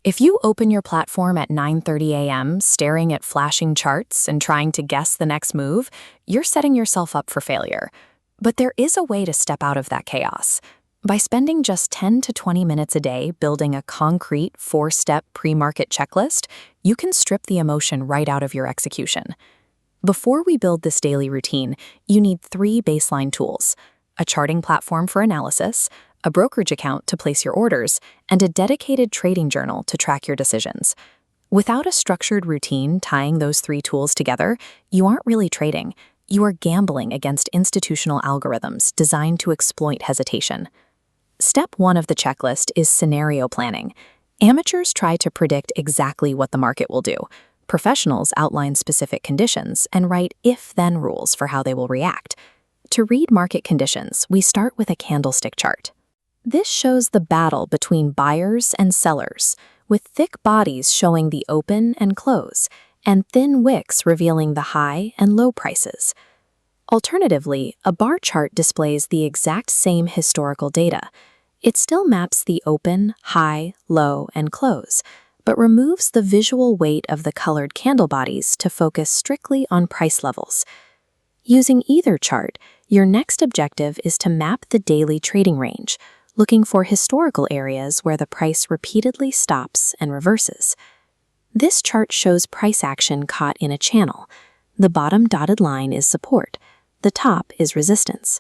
If you open your platform at 9:30 a.m., staring at flashing charts and trying to guess the next move, you're setting yourself up for failure. But there is a way to step out of that chaos. By spending just 10 to 20 minutes a day building a concrete 4-step pre-market checklist, you can strip the emotion right out of your execution. Before we build this daily routine, you need 3 baseline tools: a charting platform for analysis, a brokerage account to place your orders, and a dedicated trading journal to track your decisions. Without a structured routine tying those 3 tools together, you aren't really trading. You are gambling against institutional algorithms designed to exploit hesitation. Step 1 of the checklist is scenario planning. Amateurs try to predict exactly what the market will do. Professionals outline specific conditions and write if-then rules for how they will react. To read market conditions, we start with a candlestick chart. This shows the battle between buyers and sellers, with thick bodies showing the open and close, and thin wicks revealing the high and low prices. Alternatively, a bar chart displays the exact same historical data. It still maps the open, high, low, and close, but removes the visual weight of the colored candle bodies to focus strictly on price levels. Using either chart, your next objective is to map the daily trading range, looking for historical areas where the price repeatedly stops and reverses. This chart shows price action caught in a channel. The bottom dotted line is support. The top is resistance.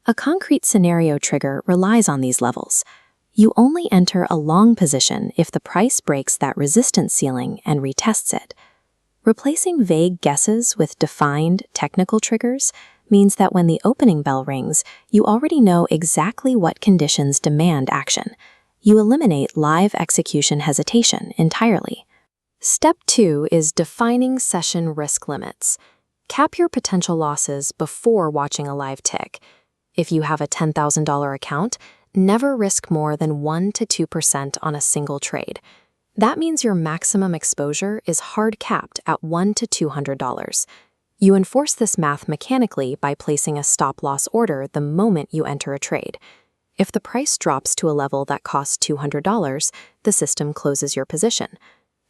A concrete scenario trigger relies on these levels. You only enter a long position if the price breaks that resistance ceiling and retests it. Replacing vague guesses with defined technical triggers means that when the opening bell rings, you already know exactly what conditions demand action. You eliminate live execution hesitation entirely. Step 2 is defining session risk limits. Cap your potential losses before watching a live tick. If you have a $10,000 account, never risk more than 1 to 2% on a single trade. That means your maximum exposure is hard capped at $100 to $200. You enforce this math mechanically by placing a stop-loss order the moment you enter a trade. If the price drops to a level that costs $200, the system closes your position.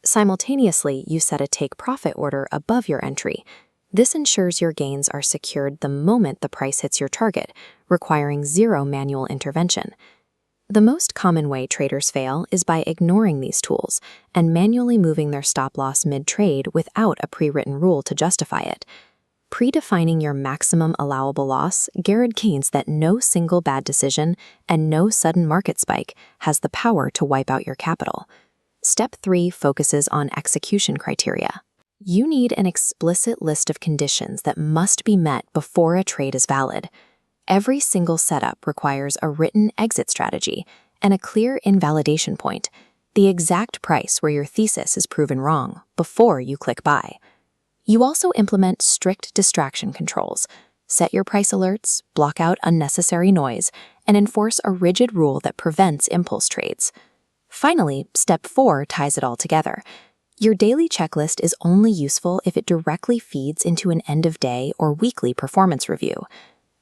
Simultaneously, you set a take-profit order above your entry. This ensures your gains are secured the moment the price hits your target, requiring 0 manual intervention. The most common way traders fail is by ignoring these tools and manually moving their stop-loss mid-trade without a pre-written rule to justify it. Predefining your maximum allowable loss guarantees that no single bad decision and no sudden market spike has the power to wipe out your capital. Step 3 focuses on execution criteria. You need an explicit list of conditions that must be met before a trade is valid. Every single setup requires a written exit strategy and a clear invalidation point, the exact price where your thesis is proven wrong, before you click buy. You also implement strict distraction controls, set your price alerts, block out unnecessary noise, and enforce a rigid rule that prevents impulse trades. Finally, step 4 ties it all together. Your daily checklist is only useful if it directly feeds into an end-of-day or weekly performance review.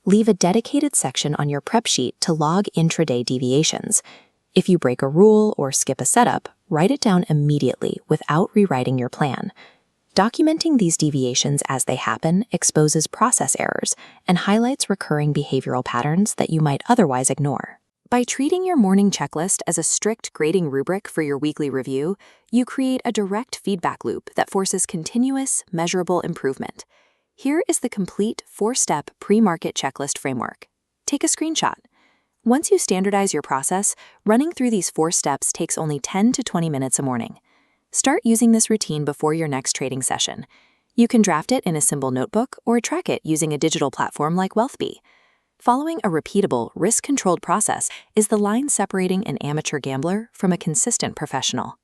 Leave a dedicated section on your prep sheet to log intraday deviations. If you break a rule or skip a setup, write it down immediately without rewriting your plan. Documenting these deviations as they happen exposes process errors and highlights recurring behavioral patterns that you might otherwise ignore. By treating your morning checklist as a strict grading rubric for your weekly review, you create a direct feedback loop that forces continuous, measurable improvement. Here is the complete 4-step pre-market checklist framework. Take a screenshot. Once you standardize your process, running through these 4 steps takes only 10 to 20 minutes a morning. Start using this routine before your next trading session. You can draft it in a simple notebook or track it using a digital platform like WealthBee. Following a repeatable, risk-controlled process is the line separating an amateur gambler from a consistent professional.